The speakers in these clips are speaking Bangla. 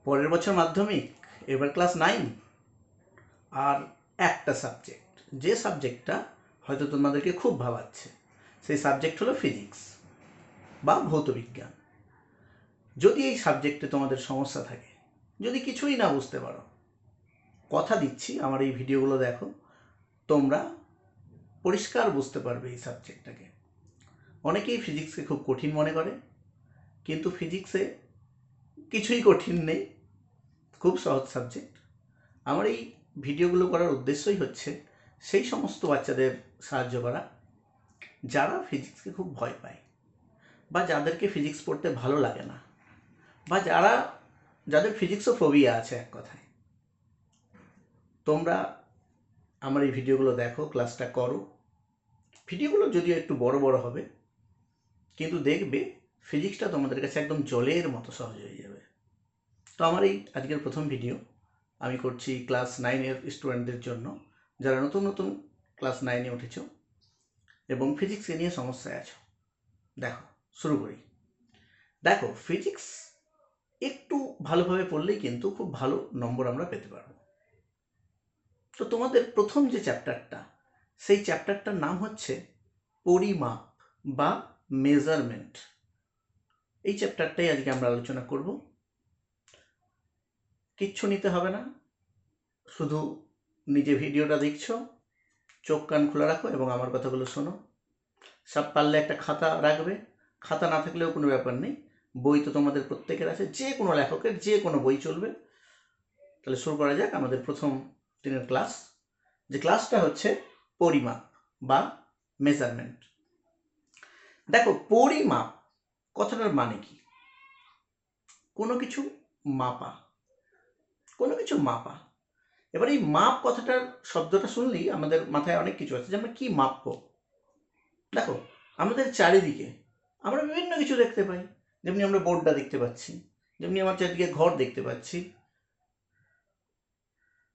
পরের বছর মাধ্যমিক, এবার ক্লাস 9, আর একটা সাবজেক্ট, যে সাবজেক্টটা হয়তো তোমাদেরকে খুব ভাবাচ্ছে, সেই সাবজেক্ট হলো ফিজিক্স বা ভৌতবিজ্ঞান। যদি এই সাবজেক্টে তোমাদের সমস্যা থাকে, যদি কিছুই না বুঝতে পারো, কথা দিচ্ছি আমার এই ভিডিওগুলো দেখো, তোমরা পরিষ্কার বুঝতে পারবে এই সাবজেক্টটাকে। অনেকেই ফিজিক্সকে খুব কঠিন মনে করে, কিন্তু ফিজিক্সে কিছুই কঠিন নেই, খুব সহজ সাবজেক্ট। আমার এই ভিডিওগুলো করার উদ্দেশ্যই হচ্ছে সেই সমস্ত বাচ্চাদের সাহায্য করা যারা ফিজিক্সকে খুব ভয় পায়, বা যাদেরকে ফিজিক্স পড়তে ভালো লাগে না, বা যাদের ফিজিক্সও ফোবিয়া আছে এক কথায়। তোমরা আমার এই ভিডিওগুলো দেখো, ক্লাসটা করো। ভিডিওগুলো যদিও একটু বড় বড় হবে, কিন্তু দেখবে ফিজিক্সটা তোমাদের কাছে একদম জলের মতো সহজ হয়ে যাবে। তো আমার এই আজকের প্রথম ভিডিও আমি করছি ক্লাস 9-এর স্টুডেন্টদের জন্য, যারা নতুন নতুন ক্লাস 9-এ উঠেছ এবং ফিজিক্সকে নিয়ে সমস্যায় আছো। দেখো, শুরু করি। দেখো, ফিজিক্স একটু ভালোভাবে পড়লেই কিন্তু খুব ভালো নম্বর আমরা পেতে পারবো। তো তোমাদের প্রথম যে চ্যাপ্টারটা, সেই চ্যাপ্টারটার নাম হচ্ছে পরিমাপ বা মেজারমেন্ট। এই চ্যাপ্টারটাই আজকে আমরা আলোচনা করব। কিচ্ছু নিতে হবে না, শুধু নিজে ভিডিওটা দেখছো, চোখ কান খোলা রাখো এবং আমার কথাগুলো শোনো। সব পারলে একটা খাতা রাখবে, খাতা না থাকলেও কোনো ব্যাপার নেই, বই তো তোমাদের প্রত্যেকের আছে, যে কোনো লেখকের যে কোনো বই চলবে। তাহলে শুরু করা যাক আমাদের প্রথম দিনের ক্লাস, যে ক্লাসটা হচ্ছে পরিমাপ বা মেজারমেন্ট। দেখো, পরিমাপ কথাটার মানে কি? কোনো কিছু মাপা, কোনো কিছু মাপা। এবার এই মাপ কথাটার শব্দটা শুনলেই আমাদের মাথায় অনেক কিছু আছে, যে আমরা কি মাপবো। দেখো, আমাদের চারিদিকে আমরা বিভিন্ন কিছু দেখতে পাই, যেমনি আমরা বোর্ডটা দেখতে পাচ্ছি, যেমনি আমার চারিদিকে ঘর দেখতে পাচ্ছি।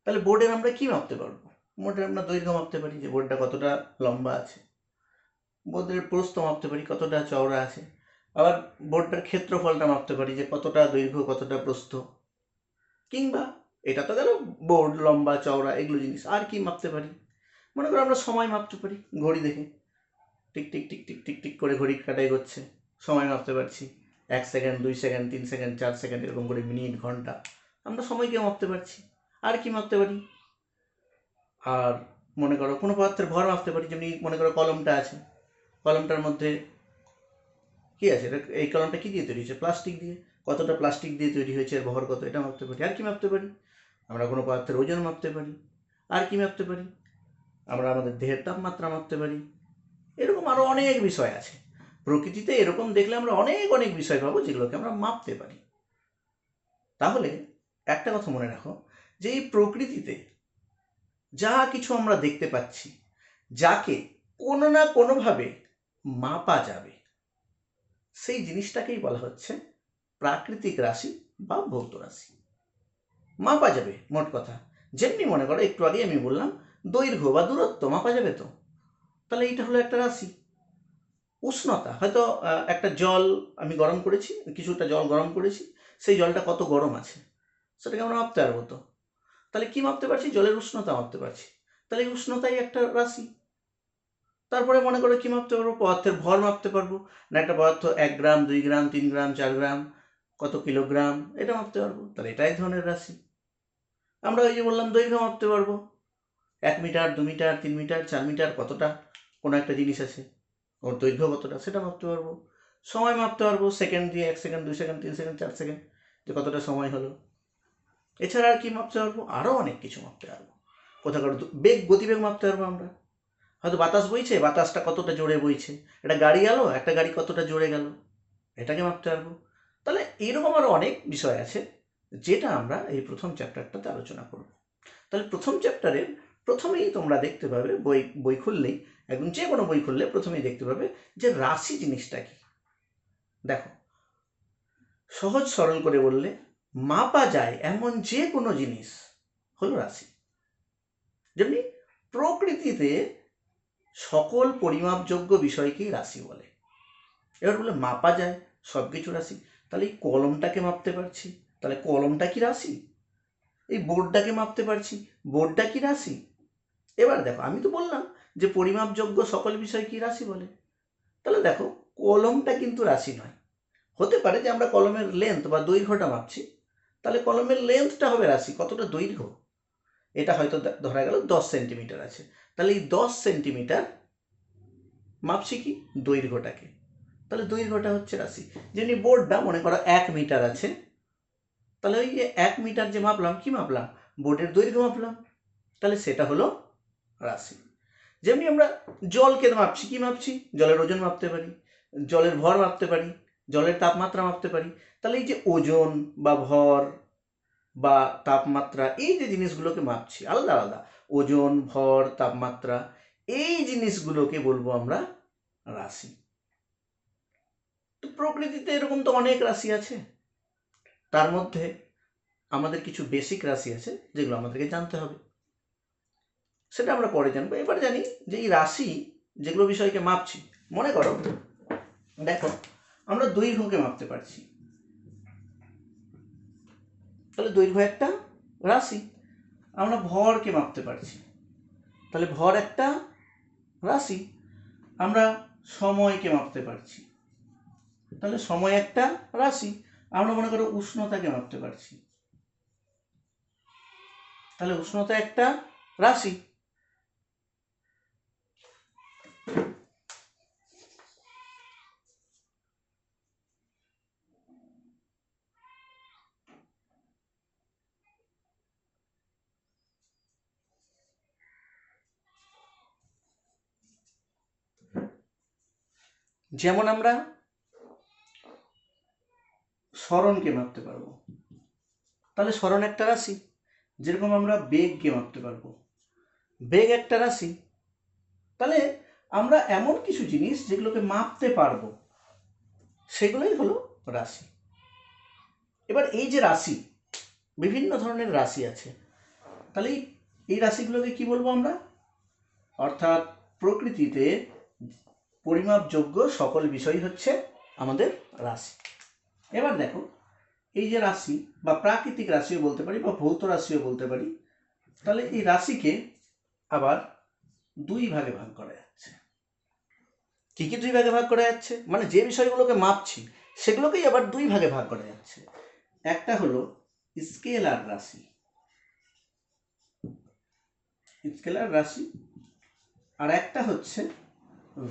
তাহলে বোর্ডের আমরা কি মাপতে পারবো? বোর্ডের আমরা দৈর্ঘ্য মাপতে পারি, যে বোর্ডটা কতটা লম্বা আছে। বোর্ডের প্রস্থ মাপতে পারি, কতটা চওড়া আছে। আবার বোর্ডটার ক্ষেত্রফলটা মাপতে পারি, যে কতটা দৈর্ঘ্য কতটা প্রস্থ। কিংবা এটা তো গেল বোর্ড লম্বা চওড়া এগুলো জিনিস। আর কি মাপতে পারি? মনে করো আমরা সময় মাপতে পারি, ঘড়ি দেখে tick tick tick tick tick tick করে ঘড়ির কাঁটায় এগোচ্ছে, সময় মাপতে পারছি। 1 সেকেন্ড, 2 সেকেন্ড, 3 সেকেন্ড, 4 সেকেন্ড, এরকম করে মিনিট, ঘন্টা, আমরা সময়কে মাপতে পারছি। আর কি মাপতে পারি? আর মনে করো কোনো পদার্থের ভর মাপতে পারি, যেমনি মনে করো কলমটা আছে, কলমটার মধ্যে কি আছে, এই কলমটা কি দিয়ে তৈরি হয়েছে? প্লাস্টিক দিয়ে। কতটা প্লাস্টিক দিয়ে তৈরি হয়েছে, এর ভর কত, এটা মাপতে পারি। আর কি মাপতে পারি? আমরা কোনো পদার্থের ওজন মাপতে পারি। আর কি মাপতে পারি? আমরা আমাদের দেহের তাপমাত্রা মাপতে পারি। এরকম আরও অনেক বিষয় আছে। প্রকৃতিতে এরকম দেখলে আমরা অনেক অনেক বিষয় পাবো, যেগুলোকে আমরা মাপতে পারি। তাহলে একটা কথা মনে রাখো, যে এই প্রকৃতিতে যা কিছু আমরা দেখতে পাচ্ছি, যাকে কোনো না কোনোভাবে মাপা যাবে, সেই জিনিসটাকেই বলা হচ্ছে প্রাকৃতিক রাশি বা ভৌত রাশি। মাপা যাবে, মোট কথা। যেমনি মনে করো একটু আগে আমি বললাম দৈর্ঘ্য বা দূরত্ব মাপা যাবে তো, তাহলে এইটা হলো একটা রাশি। উষ্ণতা, হয়তো একটা জল আমি গরম করেছি, কিছুটা জল গরম করেছি, সেই জলটা কত গরম আছে সেটাকে আমরা মাপতে পারবো তো। তাহলে কি মাপতে পারছি? জলের উষ্ণতা মাপতে পারছি। তাহলে এই উষ্ণতাই একটা রাশি। তারপরে মনে করো কি মাপতে পারবো? পদার্থের ভর মাপতে পারবো, না একটা পদার্থ 1 গ্রাম, 2 গ্রাম, 3 গ্রাম, 4 গ্রাম, কত কিলোগ্রাম, এটা মাপতে পারবো। তাহলে এটা এক ধরনের রাশি। আমরা ওই যে বললাম দৈর্ঘ্য মাপতে পারবো, 1 মিটার, 2 মিটার, 3 মিটার, 4 মিটার, কতটা কোনো একটা জিনিস আছে, ওর দৈর্ঘ্য কতটা, সেটা মাপতে পারবো। সময় মাপতে পারবো, সেকেন্ড দিয়ে 1 সেকেন্ড, 2 সেকেন্ড, 3 সেকেন্ড, 4 সেকেন্ড, যে কতটা সময় হলো। এছাড়া আর কি মাপতে পারবো? আরও অনেক কিছু মাপতে পারবো। কোথাকার বেগ, গতিবেগ মাপতে পারবো আমরা। হয়তো বাতাস বইছে, বাতাসটা কতটা জোরে বইছে। একটা গাড়ি গেল, একটা গাড়ি কতটা জোরে গেল, এটাকে মাপতে পারবো। তাহলে এরকম আরও অনেক বিষয় আছে, যেটা আমরা এই প্রথম চ্যাপ্টারটাতে আলোচনা করব। তাহলে প্রথম চ্যাপ্টারের প্রথমেই তোমরা দেখতে পাবে, বই খুললেই, একদম যে কোনো বই খুললে প্রথমেই দেখতে পাবে যে রাশি জিনিসটা কি। দেখো, সহজ সরল করে বললে, মাপা যায় এমন যে কোনো জিনিস হলো রাশি। যেমনি প্রকৃতিতে সকল পরিমাপযোগ্য বিষয়কেই রাশি বলে। এবার বলে মাপা যায় সব কিছু রাশি, তাহলে এই কলমটাকে মাপতে পারছি, তাহলে কলমটা কি রাশি? এই বোর্ডটাকে মাপতে পারছি, বোর্ডটা কি রাশি? এবার দেখো, আমি তো বললাম যে পরিমাপযোগ্য সকল বিষয় কি রাশি বলে। তাহলে দেখো, কলমটা কিন্তু রাশি নয়। হতে পারে যে আমরা কলমের লেন্থ বা দৈর্ঘ্যটা মাপছি, তাহলে কলমের লেন্থটা হবে রাশি, কতটা দৈর্ঘ্য, এটা হয়তো ধরা গেল 10 সেন্টিমিটার আছে, তাহলে এই 10 সেন্টিমিটার মাপছি কি? দৈর্ঘ্যটাকে, তাহলে দৈর্ঘ্যটা হচ্ছে রাশি। যেমনি বোর্ডটা মনে করো 1 মিটার আছে, তাহলে ওই যে 1 মিটার যে মাপলাম, কি মাপলাম? বোর্ডের দৈর্ঘ্য মাপলাম, তাহলে সেটা হলো রাশি। যেমনি আমরা জলকে মাপছি, কি মাপছি? জলের ওজন মাপতে পারি, জলের ভর মাপতে পারি, জলের তাপমাত্রা মাপতে পারি। তাহলে এই যে ওজন বা ভর বা তাপমাত্রা, এই যে জিনিসগুলোকে মাপছি আলাদা আলাদা, ওজন, ভর, তাপমাত্রা, এই জিনিসগুলোকে বলবো আমরা রাশি। তো প্রকৃতিতে এরকম তো অনেক রাশি আছে, তার মধ্যে আমাদের কিছু বেসিক রাশি আছে যেগুলো আমাদেরকে জানতে হবে, সেটা আমরা পরে জানবো। এবার জানি যে এই রাশি যেগুলো বিষয়কে মাপছি, মনে করো দেখো আমরা দৈর্ঘ্যকে মাপতে পারছি, তাহলে দৈর্ঘ্য একটা রাশি। আমরা ভরকে মাপতে পারছি, তাহলে ভর একটা রাশি। আমরা সময়কে মাপতে পারছি, তাহলে সময় একটা রাশি। আমরা মনে করো উষ্ণতাকে মাপতে পারছি, তাহলে উষ্ণতা একটা রাশি। যেমন আমরা স্মরণকে মাপতে পারবো, তাহলে স্মরণ একটা রাশি। যেরকম আমরা বেগকে মাপতে পারবো, বেগ একটা রাশি। তাহলে আমরা এমন কিছু জিনিস যেগুলোকে মাপতে পারবো, সেগুলোই হলো রাশি। এবার এই যে রাশি, বিভিন্ন ধরনের রাশি আছে, তাহলে এই রাশিগুলোকে কি বলবো আমরা? অর্থাৎ প্রকৃতিতে পরিমাপযোগ্য সকল বিষয় হচ্ছে আমাদের রাশি। এবার দেখো, এই যে রাশি বা প্রাকৃতিক রাশিও বলতে পারি বা ভৌত রাশিও বলতে পারি, তাহলে এই রাশিকে আবার দুই ভাগে ভাগ করা যাচ্ছে। কি কি দুই ভাগে ভাগ করা যাচ্ছে? মানে যে বিষয়গুলোকে মাপছি সেগুলোকেই আবার দুই ভাগে ভাগ করা যাচ্ছে। একটা হলো স্কেলার রাশি, স্কেলার রাশি, আর একটা হচ্ছে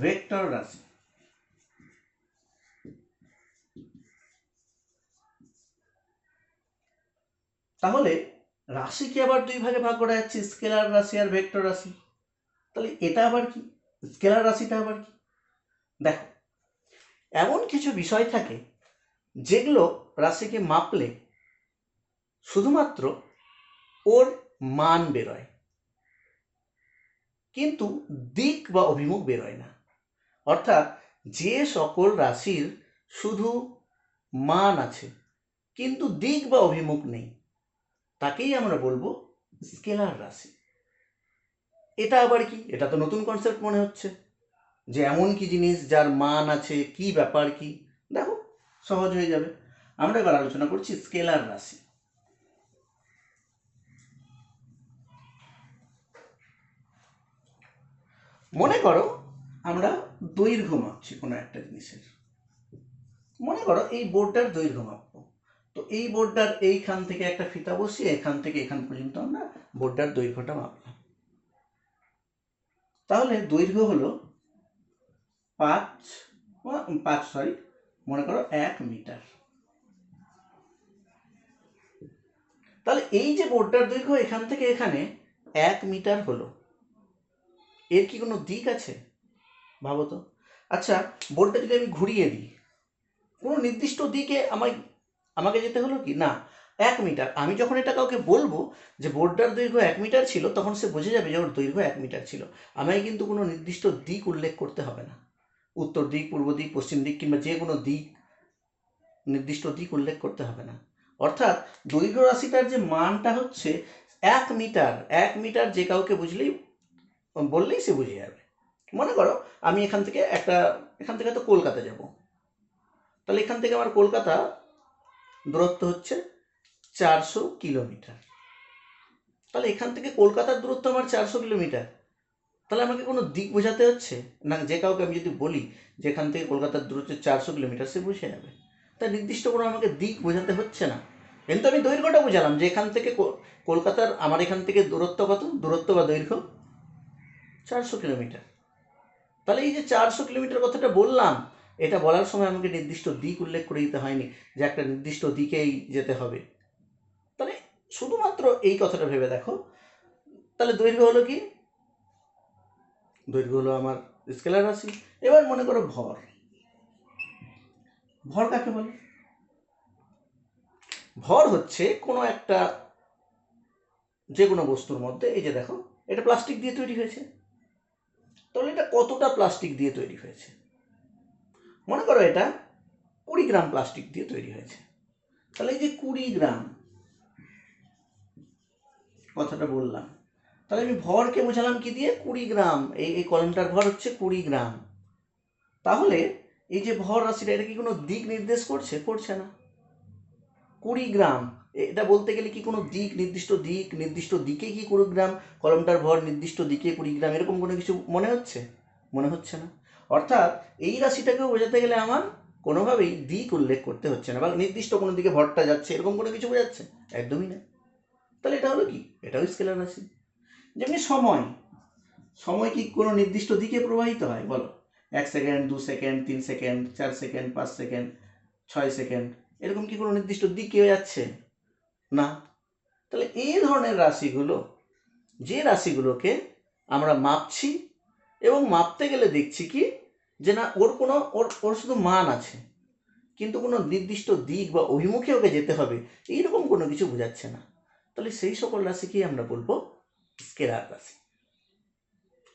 ভেক্টর রাশি। তাহলে রাশিকে আবার দুই ভাগে ভাগ করা যাচ্ছে, স্কেলার রাশি আর ভেক্টর রাশি। তাহলে এটা আবার কি? স্কেলার রাশিটা আবার কি? দেখো, এমন কিছু বিষয় থাকে যেগুলো রাশিকে মাপলে শুধুমাত্র ওর মান বেরোয়, কিন্তু দিক বা অভিমুখ বেরোয় না। অর্থাৎ যে সকল রাশির শুধু মান আছে কিন্তু দিক বা অভিমুখ নেই, তাকেই আমরা বলবো স্কেলার রাশি। এটা আবার কি? এটা তো নতুন কনসেপ্ট মনে হচ্ছে, যে এমন কি জিনিস যার মান আছে, কি ব্যাপার কি? দেখো, সহজ হয়ে যাবে। আমরা এবার আলোচনা করছি স্কেলার রাশি। মনে করো আমরা দৈর্ঘ্য মাপছি কোনো একটা জিনিসের, মনে করো এই বোর্ডটার দৈর্ঘ্য মাপবো, তো এই বোর্ডটার এইখান থেকে একটা ফিতা বসিয়ে এখান থেকে এখান পর্যন্ত আমরা বোর্ডটার দৈর্ঘ্যটা মাপলাম। তাহলে দৈর্ঘ্য হলো 1 মিটার। তাহলে এই যে বোর্ডটার দৈর্ঘ্য এখান থেকে এখানে 1 মিটার হলো, এর কি কোনো দিক আছে? ভাবো তো। আচ্ছা, বোর্ডটা যদি আমি ঘুরিয়ে দিই, কোনো নির্দিষ্ট দিকে আমাকে যেতে হলো কি না? 1 মিটার। আমি যখন এটা কাউকে বলবো যে বোর্ডটার দৈর্ঘ্য 1 মিটার ছিল, তখন সে বুঝে যাবে যে ওর দৈর্ঘ্য 1 মিটার ছিল। আমায় কিন্তু কোনো নির্দিষ্ট দিক উল্লেখ করতে হবে না, উত্তর দিক, পূর্ব দিক, পশ্চিম দিক কিংবা যে কোনো দিক, নির্দিষ্ট দিক উল্লেখ করতে হবে না। অর্থাৎ দৈর্ঘ্য রাশিটার যে মানটা হচ্ছে 1 মিটার। 1 মিটার যে কাউকে বললেই সে বুঝে যাবে। মনে করো আমি এখান থেকে তো কলকাতা যাব, তাহলে এখান থেকে আমার কলকাতা দূরত্ব হচ্ছে 400 কিলোমিটার। তাহলে এখান থেকে কলকাতার দূরত্ব আমার 400 কিলোমিটার। তাহলে আমাকে কোনো দিক বোঝাতে হচ্ছে না? যে কাউকে আমি যদি বলি যে এখান থেকে কলকাতার দূরত্ব 400 কিলোমিটার, সে বুঝে যাবে। তাই নির্দিষ্ট কোনো আমাকে দিক বোঝাতে হচ্ছে না, কিন্তু আমি দৈর্ঘ্যটা বোঝালাম যে এখান থেকে কলকাতার আমার এখান থেকে দূরত্ব কত, দূরত্ব বা দৈর্ঘ্য 400 কিলোমিটার। তাহলে এই যে 400 কিলোমিটার কথাটা বললাম, এটা বলার সময় আমাকে নির্দিষ্ট দিক উল্লেখ করে দিতে হয়নি যে একটা নির্দিষ্ট দিকেই যেতে হবে। তাহলে শুধুমাত্র এই কথাটা ভেবে দেখো, তাহলে দৈর্ঘ্য হলো কি? দৈর্ঘ্য হলো আমার স্কেলার রাশি। এবার মনে করো ভর। ভর কাকে বলে? ভর হচ্ছে কোনো একটা যে কোনো বস্তুর মধ্যে, এই যে দেখো এটা প্লাস্টিক দিয়ে তৈরি হয়েছে, তাহলে এটা কতটা প্লাস্টিক দিয়ে তৈরি হয়েছে? মনে করো এটা 20 গ্রাম প্লাস্টিক দিয়ে তৈরি হয়েছে। তাহলে এই যে 20 গ্রাম কথাটা বললাম, তাহলে আমি ভরকে বোঝালাম কি দিয়ে? 20 গ্রাম। এই কলমটার ভর হচ্ছে 20 গ্রাম। তাহলে এই যে ভর রাশিটা, এটা কি কোনো দিক নির্দেশ করছে? করছে না। 20 গ্রাম এটা বলতে গেলে কি কোনো দিক, নির্দিষ্ট দিকে কি 20 গ্রাম কলমটার ভর, নির্দিষ্ট দিকে 20 গ্রাম, এরকম কোনো কিছু মনে হচ্ছে? মনে হচ্ছে না। অর্থাৎ এই রাশিটাকেও বোঝাতে গেলে আমার কোনোভাবেই দিক উল্লেখ করতে হচ্ছে না, বা নির্দিষ্ট কোনো দিকে ভরটা যাচ্ছে এরকম কোনো কিছু বোঝাচ্ছে? একদমই না। তাহলে এটা হলো কি? এটাও স্কেলার রাশি। যেমনি সময়, সময় কি কোনো নির্দিষ্ট দিকে প্রবাহিত হয়? বলো। 1 second, 2 second, 3 second, 4 second, 5 second, 6 second, এরকম কি কোনো নির্দিষ্ট দিকে যাচ্ছে? না। তাহলে এই ধরনের রাশিগুলো, যে রাশিগুলোকে আমরা মাপছি এবং মাপতে গেলে দেখছি কি যে না ওর কোনো ওর শুধু মান আছে, কিন্তু কোনো নির্দিষ্ট দিক বা অভিমুখে ওকে যেতে হবে, এইরকম কোনো কিছু বোঝাচ্ছে না, তাহলে সেই সকল রাশিকেই আমরা বলবো স্কেলার রাশি।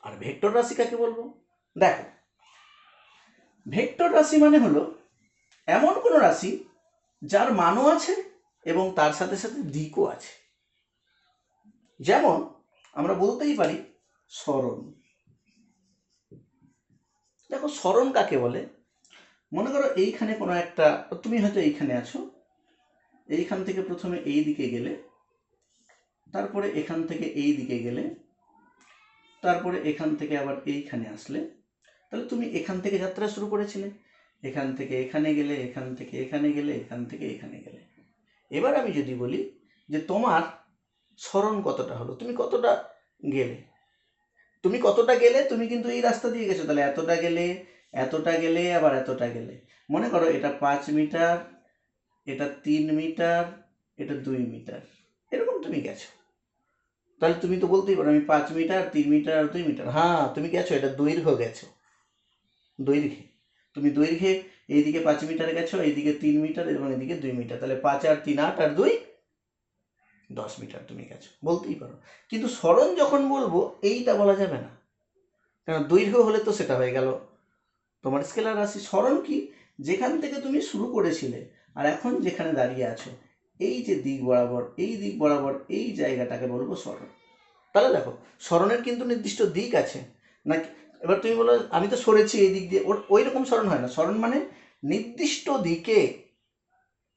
আর ভেক্টর রাশি কাকে বলবো? দেখো, ভেক্টর রাশি মানে হলো এমন কোনো রাশি যার মানও আছে এবং তার সাথে সাথে দিকও আছে। যেমন আমরা বলতেই পারি সরণ। দেখো সরণ কাকে বলে? মনে করো এইখানে কোনো একটা, তুমি হয়তো এইখানে আছো, এইখান থেকে প্রথমে এই দিকে গেলে, তারপরে এখান থেকে এই দিকে গেলে, তারপরে এখান থেকে আবার এইখানে আসলে, তাহলে তুমি এখান থেকে যাত্রা শুরু করেছিলে, এখান থেকে এখানে গেলে, এখান থেকে এখানে গেলে, এখান থেকে এখানে গেলে। এবার আমি যদি বলি যে তোমার সরণ কতটা হলো, তুমি কতটা গেলে, তুমি কিন্তু এই রাস্তা দিয়ে গেছো, তাহলে এতটা গেলে, এতটা গেলে, আবার এতটা গেলে। মনে করো এটা 5 মিটার, এটা 3 মিটার, এটা 2 মিটার, এরকম তুমি গেছো। তাহলে তুমি তো বলতেই পারো আমি 5 মিটার, 3 মিটার, 2 মিটার। হ্যাঁ, তুমি গেছো, এটা দৈর্ঘ্য গেছো। দৈর্ঘ্যে তুমি দৈর্ঘ্যে এইদিকে 5 মিটার গেছো, এইদিকে 3 মিটার এবং এদিকে 2 মিটার, তাহলে 5 আর 3 8 আর 2 10 মিটার তুমি গেছো, বলতেই পারো। কিন্তু সরণ যখন বলবো এইটা বলা যাবে না, কারণ দৈর্ঘ্য হলে তো সেটা হয়ে গেল তোমার স্কেলার রাশি। সরণ কি? যেখান থেকে তুমি শুরু করেছিলে আর এখন যেখানে দাঁড়িয়ে আছো, এই যে দিক বরাবর, এই দিক বরাবর এই জায়গাটাকে বলবো সরণ। তাহলে দেখো সরণের কিন্তু নির্দিষ্ট দিক আছে নাকি? এবার তুমি বলো আমি তো সরেছি এই দিক দিয়ে, ওই রকম সরণ হয় না। সরণ মানে নির্দিষ্ট দিকে,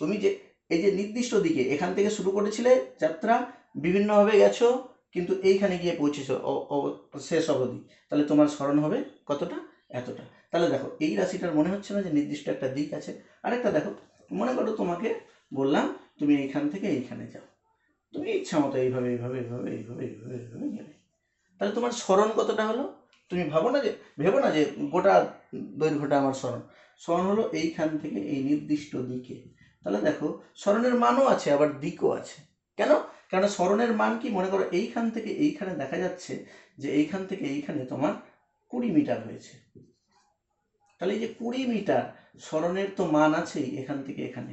তুমি যে এই যে নির্দিষ্ট দিকে এখান থেকে শুরু করেছিলে যাত্রা, বিভিন্নভাবে গেছো, কিন্তু এইখানে গিয়ে পৌঁছেছো শেষ অবধি, তাহলে তোমার সরণ হবে কতটা? এতটা। তাহলে দেখো এই রাশিটার মনে হচ্ছে না যে নির্দিষ্ট একটা দিক আছে? আরেকটা দেখো, মনে করো তোমাকে বললাম তুমি এইখান থেকে এইখানে যাও, তুমি ইচ্ছা মতো এইভাবে এইভাবে এইভাবে এইভাবে এইভাবে এইভাবে গেলে, তাহলে তোমার সরণ কতটা হলো? তুমি ভেবো না যে গোটা দৈর্ঘ্যটা আমার সরণ। সরণ হলো এইখান থেকে এই নির্দিষ্ট দিকে। তাহলে দেখো সরণের মানও আছে আবার দিকও আছে। কেন? কারণ সরণের মান কি? মনে করো এইখান থেকে এইখানে দেখা যাচ্ছে যে এইখান থেকে এইখানে তোমার 20 মিটার হয়েছে। তাহলে এই যে 20 মিটার সরণের তো মান আছেই এখান থেকে এখানে,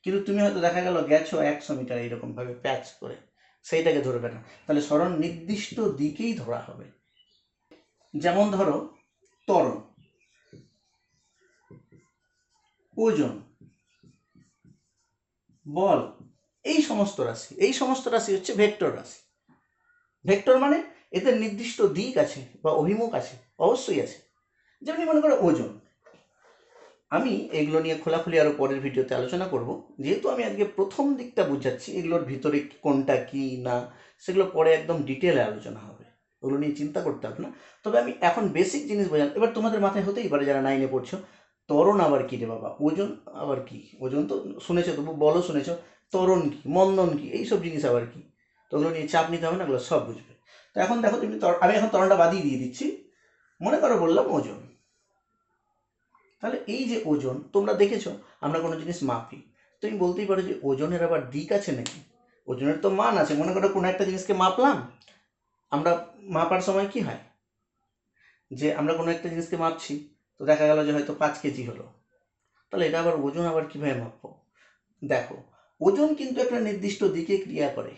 কিন্তু তুমি হয়তো দেখা গেল গেছো 100 মিটার এইরকম ভাবে প্যাচ করে, সেইটাকে ধরবে না। তাহলে সরণ নির্দিষ্ট দিকেই ধরা হবে। যেমন ধরো ত্বরণ, ওজন, বল, এই সমস্ত রাশি হচ্ছে ভেক্টর রাশি। ভেক্টর মানে এদের নির্দিষ্ট দিক আছে বা অভিমুখ আছে, অবশ্যই আছে। যেমন মনে করো ওজন, আমি এগুলো নিয়ে খোলাখুলি আরও পরের ভিডিওতে আলোচনা করব। যেহেতু আমি আজকে প্রথম দিকটা বুঝাচ্ছি, এগুলোর ভিতরে কোনটা কি না সেগুলো পরে একদম ডিটেলে আলোচনা হবে, ওগুলো নিয়ে চিন্তা করতে হবে না। তবে আমি এখন বেসিক জিনিস বোঝান। এবার তোমাদের মাথায় হতেই পারে যারা 9-এ পড়ছো, ত্বরণ আবার কী রে বাবা, ওজন আবার কি, ওজন তো শুনেছো, তবু বলো শুনেছো, ত্বরণ কি, মন্দন কি, এইসব জিনিস আবার কি। তো ওগুলো নিয়ে চাপ নিতে হবে না, ওগুলো সব বুঝবে। তো এখন দেখো তুমি, আমি এখন ত্বরণটা বাদিয়ে দিয়ে দিচ্ছি। মনে করো বললাম ওজন, তাহলে এই যে ওজন তোমরা দেখেছো, আমরা কোনো জিনিস মাপি, তুমি বলতেই পারো যে ওজনের আবার দিক আছে নাকি? ওজনের তো মান আছে। মনে করো কোনো একটা জিনিসকে মাপলাম, আমরা মাপার সময় কি হয়, যে আমরা কোনো একটা জিনিসকে মাপছি, তো দেখা গেল যে হয়তো 5 কেজি হলো, তাহলে এটা আবার ওজন আবার কীভাবে মাপবো? দেখো, ওজন কিন্তু একটা নির্দিষ্ট দিকে ক্রিয়া করে।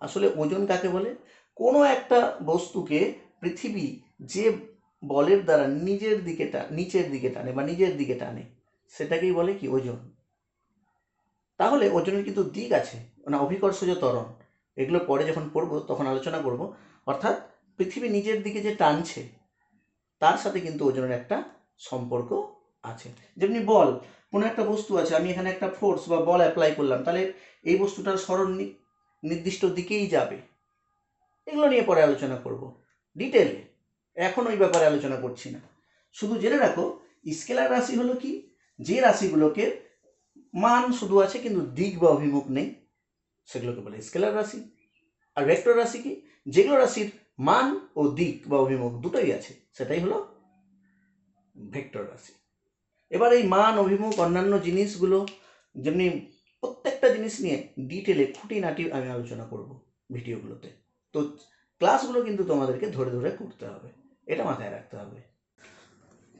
আসলে ওজন কাকে বলে? কোনো একটা বস্তুকে পৃথিবী যে বলের দ্বারা নিচের দিকে টানে বা নিজের দিকে টানে, সেটাকেই বলে কি, ওজন। তাহলে ওজনের কিন্তু দিক আছে, মানে অভিকর্ষজ ত্বরণ, এগুলো পরে যখন পড়বো তখন আলোচনা করব। অর্থাৎ পৃথিবী নিজের দিকে যে টানছে, তার সাথে কিন্তু ওজনের একটা সম্পর্ক আছে। যেমনি বল, কোনো একটা বস্তু আছে, আমি এখানে একটা ফোর্স বা বল অ্যাপ্লাই করলাম, তাহলে এই বস্তুটার সরণ নির্দিষ্ট দিকেই যাবে। এগুলো নিয়ে পরে আলোচনা করব ডিটেলে, এখন ওই ব্যাপারে আলোচনা করছি না। শুধু জেনে রাখো, স্কেলার রাশি হলো কি, যে রাশিগুলোকে মান শুধু আছে কিন্তু দিক বা অভিমুখ নেই, সেগুলোকে বলে স্কেলার রাশি। আর ভেক্টর রাশি কি, যেগুলো রাশির মান ও দিক বা অভিমুখ দুটোই আছে, সেটাই হলো ভেক্টর রাশি। এবার এই মান, অভিমুখ, অন্যান্য জিনিসগুলো, যেমনি প্রত্যেকটা জিনিস নিয়ে ডিটেলে খুঁটিনাটি আমি আলোচনা করব ভিডিওগুলোতে। তো ক্লাসগুলো কিন্তু তোমাদেরকে ধরে ধরে করতে হবে, এটা মাথায় রাখতে হবে।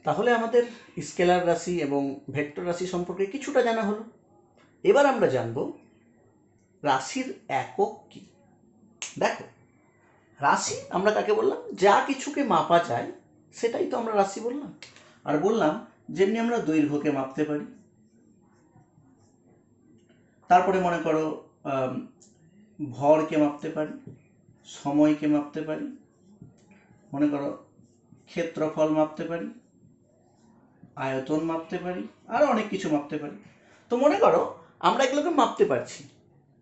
তাহলে আমাদের স্কেলার রাশি এবং ভেক্টর রাশি সম্পর্কে কিছুটা জানা হলো। এবার আমরা জানব রাশির একক কি। দেখো, রাশি আমরা কাকে বললাম? যা কিছুকে মাপা যায় সেটাই তো আমরা রাশি বললাম। আর বললাম যেমনি আমরা দৈর্ঘ্যকে মাপতে পারি, তারপরে মনে করো ভরকে মাপতে পারি, সময়কে মাপতে পারি, মনে করো ক্ষেত্রফল মাপতে পারি, আয়তন মাপতে পারি, আরও অনেক কিছু মাপতে পারি। তো মনে করো আমরা এগুলোকে মাপতে পারছি,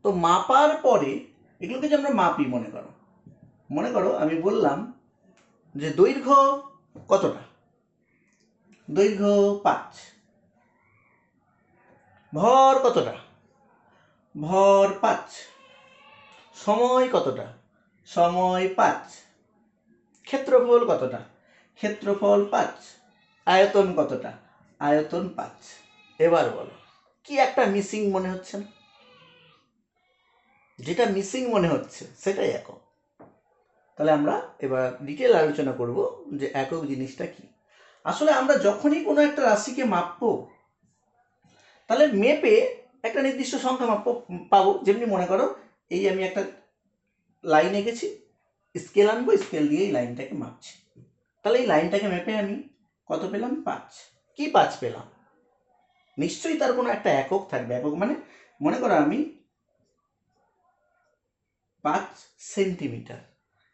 তো মাপার পরে এগুলোকে যে আমরা মাপি, মনে করো আমি বললাম যে দৈর্ঘ্য কতটা, দৈর্ঘ্য 5, ভর কতটা, ভর 5, সময় কতটা, সময় 5, ক্ষেত্রফল কতটা, ক্ষেত্রফল 5, আয়তন কতটা, আয়তন 5। এবার বলো, কি একটা মিসিং মনে হচ্ছে না? যেটা মিসিং মনে হচ্ছে সেটাই একক। তাহলে আমরা এবার ডিটেল আলোচনা করব যে একক জিনিসটা কি। আসলে আমরা যখনই কোনো একটা রাশিকে মাপবো, তাহলে মেপে একটা নির্দিষ্ট সংখ্যা পাবো। যেমনি মনে করো এই আমি একটা লাইন এঁকেছি, স্কেল আনবো, স্কেল দিয়ে এই লাইনটাকে মাপছি, তাহলে এই লাইনটাকে মেপে আমি কত পেলাম? 5। কি 5 পেলাম? নিশ্চয়ই তার কোনো একটা একক থাকবে। একক মানে মনে করো আমি 5 সেন্টিমিটার,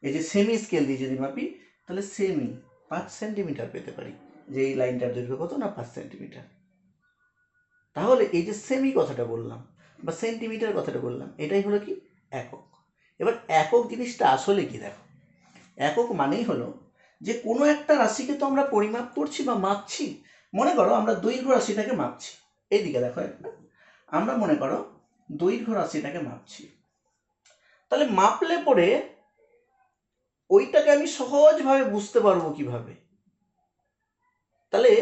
এই যে সেমি স্কেল দিয়ে যদি মাপি, তাহলে সেমি 5 সেন্টিমিটার পেতে পারি, যে এই লাইনটার দৈর্ঘ্য কত না 5 সেন্টিমিটার। তাহলে এই যে সেমি কথাটা বললাম বা সেন্টিমিটার কথাটা বললাম, এটাই হলো কি একক। এবার একক জিনিসটা আসলে কি, দেখো, একক মানেই হলো যে কোনো একটা রাশিকে তো আমরা পরিমাপ করছি বা মাপছি। মনে করো আমরা দৈর্ঘ্য রাশিটাকে মাপছি, এইদিকে দেখো একটা, আমরা মনে করো দৈর্ঘ্য রাশিটাকে মাপছি, তাহলে মাপলে পরে ওইটাকে আমি সহজভাবে বুঝতে পারবো কিভাবে? তাহলে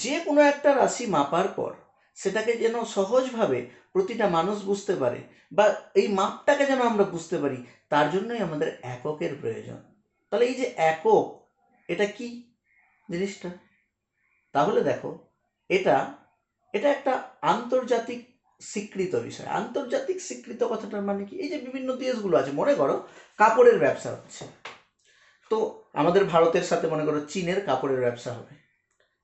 যে কোনো একটা রাশি মাপার পর সেটাকে যেন সহজভাবে প্রতিটা মানুষ বুঝতে পারে, বা এই মাপটাকে যেন আমরা বুঝতে পারি, তার জন্যই আমাদের এককের প্রয়োজন। তাহলে এই যে একক, এটা কি জিনিসটা? তাহলে দেখো, এটা এটা একটা আন্তর্জাতিক স্বীকৃত বিষয়। আন্তর্জাতিক স্বীকৃত কথাটার মানে কি? এই যে বিভিন্ন দেশগুলো আছে, মনে করো কাপড়ের ব্যবসা হচ্ছে, তো আমাদের ভারতের সাথে মনে করো চীনের কাপড়ের ব্যবসা হবে,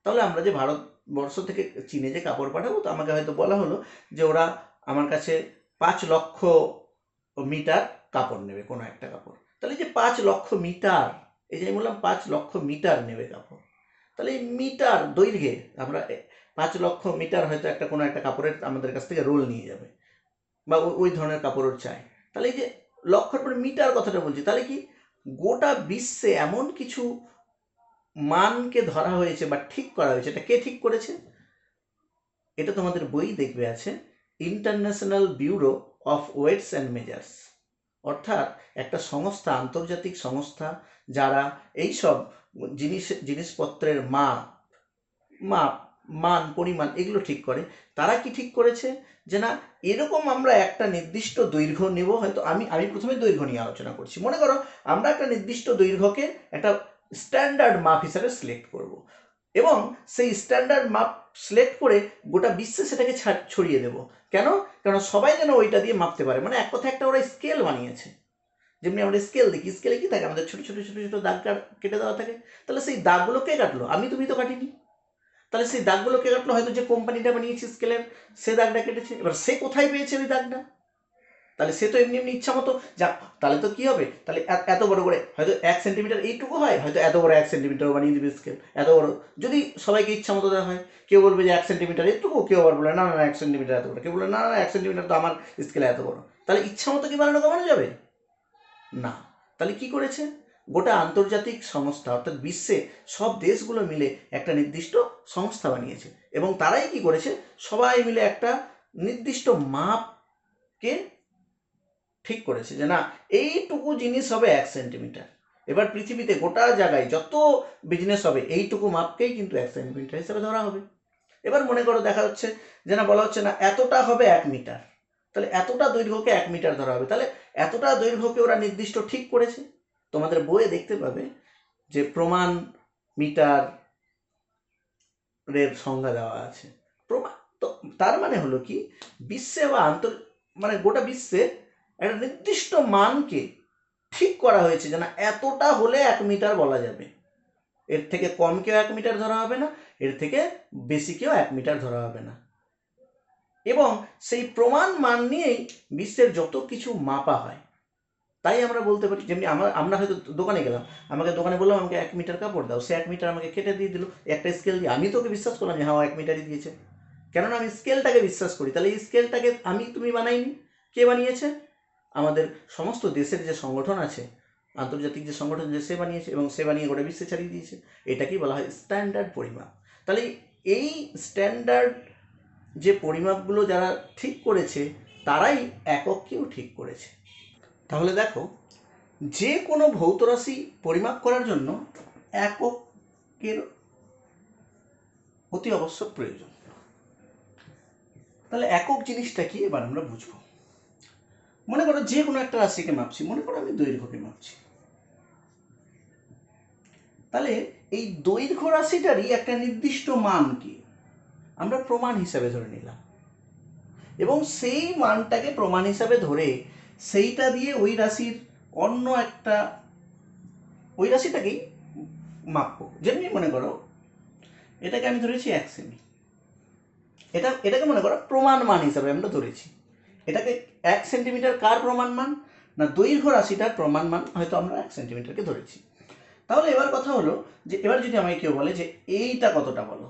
তাহলে আমরা যে ভারতবর্ষ থেকে চীনে যে কাপড় পাঠাবো, তো আমাকে হয়তো বলা হলো যে ওরা আমার কাছে 5 লক্ষ মিটার কাপড় নেবে, কোনো একটা কাপড়। তাহলে যে 5 লক্ষ মিটার, এই যে আমি বললাম 5 লক্ষ মিটার নেবে কাপড়, তাহলে এই মিটার দৈর্ঘ্যে আমরা 5 লক্ষ মিটার হয়তো একটা কোনো একটা কাপড়ের আমাদের কাছ থেকে রোল নিয়ে যাবে, বা ওই ধরনের কাপড়ের চাই। তাহলে এই যে লক্ষের পরে মিটার কথাটা বলছি, তাহলে কি গোটা বিশ্বে এমন কিছু মানকে ধরা হয়েছে বা ঠিক করা হয়েছে। এটা কে ঠিক করেছে? এটা তোমাদের বই দেখবে আছে, international bureau of weights and measures, অর্থাৎ একটা সংস্থা, আন্তর্জাতিক সংস্থা, যারা এইসব জিনিসপত্রের মাপ মান পরিমাণ এগুলো ঠিক করে। তারা কি ঠিক করেছে যে না, এরকম আমরা একটা নির্দিষ্ট দৈর্ঘ্য নেব। হয়তো আমি প্রথমে দৈর্ঘ্য নিয়ে আলোচনা করছি। মনে করো আমরা একটা নির্দিষ্ট দৈর্ঘ্যকে একটা স্ট্যান্ডার্ড মাপ হিসাবে সিলেক্ট করব, এবং সেই স্ট্যান্ডার্ড মাপ সিলেক্ট করে গোটা বিশ্বে সেটাকে ছড়িয়ে দেব। কেন? কারণ সবাই যেন ওইটা দিয়ে মাপতে পারে। মানে এক কথা একটা ওরা স্কেল বানিয়েছে। যেমনি আমরা স্কেল দেখি, স্কেলে কি থাকে, আমাদের ছোট ছোট ছোট ছোট দাগ কেটে দেওয়া থাকে। তাহলে সেই দাগগুলো কে কাটলো? আমি তুমি তো কাটিনি। তাহলে সেই দাগগুলো কে কাটলো? হয়তো যে কোম্পানিটা বানিয়েছে স্কেলের, সে দাগটা কেটেছে। এবার সে কোথায় পেয়েছে ওই দাগটা? তাহলে সে তো এমনি এমনি ইচ্ছা মতো যা, তাহলে তো কি হবে, তাহলে এত বড় করে হয়তো 1 সেন্টিমিটার এইটুকু হয়, হয়তো এত বড় 1 সেন্টিমিটার বানিয়ে দিবে স্কেল, এত বড়। যদি সবাইকে ইচ্ছা মতো দেওয়া হয়, কেউ বলবে যে 1 সেন্টিমিটার এইটুকু, কেউ আবার বলে না না 1 সেন্টিমিটার এত বড়, কেউ বলে না না 1 সেন্টিমিটার তো আমার স্কেলে এত বড়। তাহলে ইচ্ছা মতো কি বানানো কমানো যাবে না। তাহলে কি করেছে? গোটা আন্তর্জাতিক সংস্থা, অর্থাৎ বিশ্বে সব দেশগুলো মিলে একটা নির্দিষ্ট সংস্থা বানিয়েছে, এবং তারাই কি করেছে, সবাই মিলে একটা নির্দিষ্ট মাপকে ঠিক করেছে যে না, এইটুকু জিনিস হবে 1 সেন্টিমিটার। এবার পৃথিবীতে গোটা জায়গায় যত বিজনেস হবে এইটুকু মাপকেই কিন্তু 1 সেন্টিমিটার হিসেবে ধরা হবে। এবার মনে করো দেখা হচ্ছে যে না, বলা হচ্ছে না এতটা হবে 1 মিটার, তাহলে এতটা দৈর্ঘ্যকে 1 মিটার ধরা হবে। তাহলে এতটা দৈর্ঘ্যকে ওরা নির্দিষ্ট ঠিক করেছে। তোমাদের বইয়ে দেখতে পাবে যে প্রমাণ মিটার এর সংজ্ঞা দেওয়া আছে। প্রমাণ তো তার মানে হলো কি, বিশ্বে বা মানে গোটা বিশ্বে একটা নির্দিষ্ট মানকে ঠিক করা হয়েছে যে না, এতটা হলে 1 মিটার বলা যাবে। এর থেকে কমকেও 1 মিটার ধরা হবে না, এর থেকে বেশিকেও 1 মিটার ধরা হবে না। এবং সেই প্রমাণ মান নিয়েই বিশ্বের যত কিছু মাপা হয়। তাই আমরা বলতে পারি, যেমনি আমরা হয়তো দোকানে গেলাম, আমাকে দোকানে বললাম আমাকে 1 মিটার কাপড় দাও, সে 1 মিটার আমাকে কেটে দিয়ে দিল একটা স্কেল দিয়ে। আমি তোকে বিশ্বাস করলাম যে হ্যাঁ 1 মিটারই দিয়েছে, কেননা আমি স্কেলটাকে বিশ্বাস করি। তাহলে এই স্কেলটাকে আমি তুমি বানাইনি, কে বানিয়েছে? আমাদের সমস্ত দেশের যে সংগঠন আছে, আন্তর্জাতিক যে সংগঠন, যে সে বানিয়েছে, এবং সে বানিয়ে গোটা বিশ্বে ছাড়িয়ে দিয়েছে। এটাকেই বলা হয় স্ট্যান্ডার্ড পরিমাপ। তাহলে এই স্ট্যান্ডার্ড যে পরিমাপগুলো যারা ঠিক করেছে, তারাই একককেও ঠিক করেছে। তাহলে দেখো, যে কোনো ভৌত রাশি পরিমাপ করার জন্য এককের অতি আবশ্যক প্রয়োজন। তাহলে একক জিনিসটা কি এবার আমরা বুঝবো। মনে করো যে কোনো একটা রাশিকে মাপছি, মনে করো আমি দৈর্ঘ্যকে মাপছি। তাহলে এই দৈর্ঘ্য রাশিটারই একটা নির্দিষ্ট মানকে আমরা প্রমাণ হিসাবে ধরে নিলাম, এবং সেই মানটাকে প্রমাণ হিসাবে ধরে সেইটা দিয়ে ওই রাশির অন্য একটা, ওই রাশিটাকেই মাপবো। যেমনি মনে করো এটাকে আমি ধরেছি 1 সেমি, এটাকে মনে করো প্রমাণ মান হিসাবে আমরা ধরেছি। এটাকে 1 সেন্টিমিটার কার প্রমাণ মান? না, দৈর্ঘ্য রাশিটার প্রমাণ মান হয়তো আমরা 1 সেন্টিমিটারকে ধরেছি। তাহলে এবার কথা হলো যে এবার যদি আমাকে কেউ বলে যে এইটা কতটা বলো,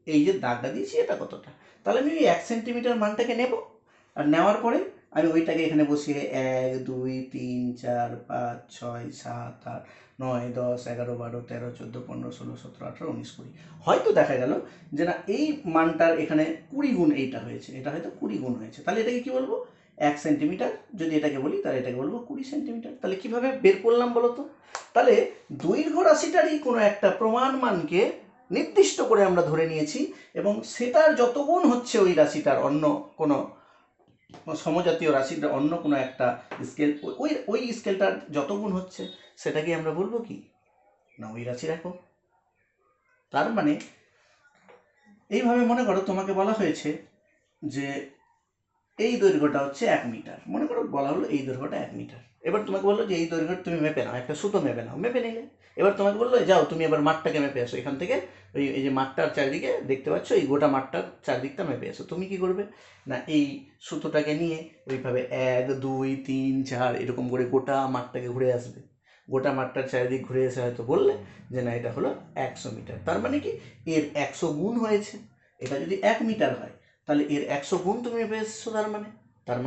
এই যে দাগটা দিয়েছি এটা কতটা, তাহলে আমি ওই 1 সেন্টিমিটার মানটাকে নেব, আর নেওয়ার পরে আমি ওইটাকে এখানে বসিয়ে 1 2 3 4 5 6 7 8 9 10 11 12 13 14 15 16 17 18 19 20। হয়তো দেখা গেল যে না, এই মানটার এখানে 20 গুণ এইটা হয়েছে, এটা হয়তো 20 গুণ হয়েছে। তাহলে এটাকে কি বলবো? 1 সেন্টিমিটার যদি এটাকে বলি, তাহলে এটাকে বলবো 20 সেন্টিমিটার। তাহলে কিভাবে বের করলাম বলো তো? তাহলে দৈর্ঘ্য রাশিটারই কোনো একটা প্রমাণ মানকে নির্দিষ্ট করে আমরা ধরে নিয়েছি, এবং সেটার যত গুণ হচ্ছে ওই রাশিটার অন্য কোনো সমজাতীয় রাশির অন্য কোনো একটা স্কেল, ওই ওই স্কেলটার যত গুণ হচ্ছে সেটাকে আমরা বলবো কি না, ওই রাশির একক। তার মানে এইভাবে মনে করো তোমাকে বলা হয়েছে যে এই দৈর্ঘ্যটা হচ্ছে 1 মিটার। মনে করো বলা হলো এই দৈর্ঘ্যটা 1 মিটার। এবার তোমাকে বললো যে এই দৈর্ঘ্য তুমি মেপে নাও, একটা সুতো মেপে নাও, মেপে নিলে। এবার তোমাকে বললো যাও তুমি এবার মাঠটাকে মেপে আসো, এখান থেকে এই যে মাঠটার চারিদিকে দেখতে পাচ্ছ, এই গোটা মাঠটার চারদিকটা মেপে আসো। তুমি কি করবে না, এই সুতোটাকে নিয়ে ওইভাবে 1 2 3 4 এরকম করে গোটা মাঠটাকে ঘুরে আসবে। গোটা মাঠটার চারিদিক ঘুরে এসে হয়তো বললে যে না, এটা হলো 100 মিটার। তার মানে কি, এর 100 গুণ হয়েছে। এটা যদি 1 মিটার হয় তাহলে এর 100 গুণ তুমি মেপে এসছো, তার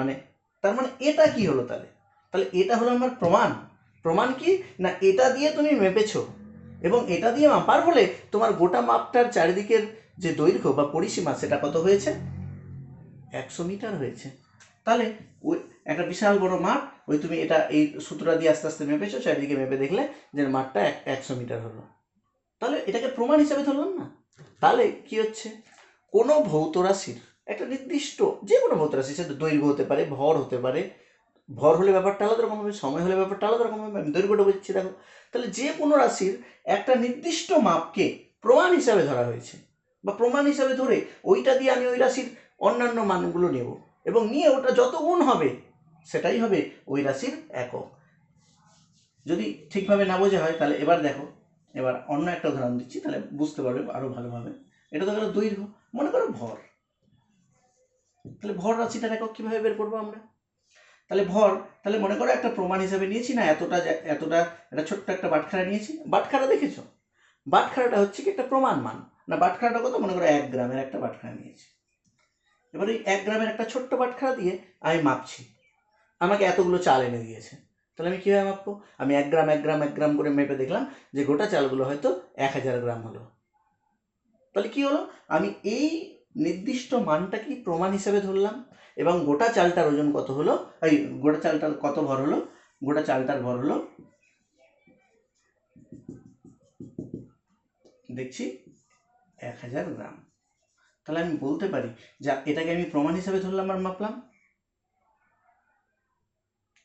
মানে এটা কি হলো তাহলে? তাহলে এটা হলো আমার প্রমাণ। প্রমাণ কি না, এটা দিয়ে তুমি মেপেছো এবং এটা দিয়ে মাপার ফলে তোমার গোটা মাপটার চারিদিকের যে দৈর্ঘ্য বা পরিসীমা সেটা কত হয়েছে? 100 মিটার হয়েছে। তাহলে ওই একটা বিশাল বড় মাঠ, ওই তুমি এটা এই সূত্রটা দিয়ে আস্তে আস্তে মেপেছো, চারিদিকে মেপে দেখলে যে মাঠটা 100 মিটার হলো। তাহলে এটাকে প্রমাণ হিসাবে ধরলাম না? তাহলে কি হচ্ছে, কোনো ভৌত রাশির একটা নির্দিষ্ট, যে কোনো ভৌত রাশি, সেটা দৈর্ঘ্য হতে পারে, ভর হতে পারে, ভর হলে ব্যাপারটা আলাদা রকম হবে, সময় হলে ব্যাপারটা আলাদা রকম হবে, আমি দৈর্ঘ্যটা বুঝছি। দেখো, তাহলে যে কোনো রাশির একটা নির্দিষ্ট মাপকে প্রমাণ হিসাবে ধরা হয়েছে, বা প্রমাণ হিসাবে ধরে ওইটা দিয়ে আমি ওই রাশির অন্যান্য মানগুলো নেব এবং নিয়ে ওটা যত গুণ হবে সেটাই হবে ওই রাশির একক। যদি ঠিকভাবে না বোঝা হয় তাহলে এবার দেখো, এবার অন্য একটা উদাহরণ দিচ্ছি, তাহলে বুঝতে পারবে আরো ভালোভাবে। এটা তো গেল দৈর্ঘ্য। মনে করো ভর, তাহলে ভর রাশিটার একক কিভাবে বের করবো আমরা? তাহলে ভর, তাহলে মনে করো একটা প্রমাণ হিসাবে নিয়েছি না, এতটা একটা ছোট্ট একটা বাটখারা নিয়েছি। বাটখারা দেখেছো? বাটখারাটা হচ্ছে কি একটা প্রমাণ মান না? বাটখারাটা কত? মনে করো 1 গ্রামের একটা বাটখারা নিয়েছি। এবার এই 1 গ্রামের একটা ছোট্ট বাটখারা দিয়ে আমি মাপছি। আমাকে এতগুলো চাল এনে দিয়েছে, তাহলে আমি কীভাবে মাপবো? আমি 1 গ্রাম 1 গ্রাম 1 গ্রাম করে মেপে দেখলাম যে গোটা চালগুলো হয়তো 1000 গ্রাম হলো। তাহলে কি হলো, আমি এই নির্দিষ্ট মানটাকে প্রমাণ হিসেবে ধরলাম এবং গোটা চালটার ওজন কত হলো, এই গোটা চালটার কত ভর হলো? গোটা চালটার ভর হলো দেখছি 1000 গ্রাম। তাহলে আমি বলতে পারি যে এটাকে আমি প্রমাণ হিসেবে ধরলাম আর মাপলাম।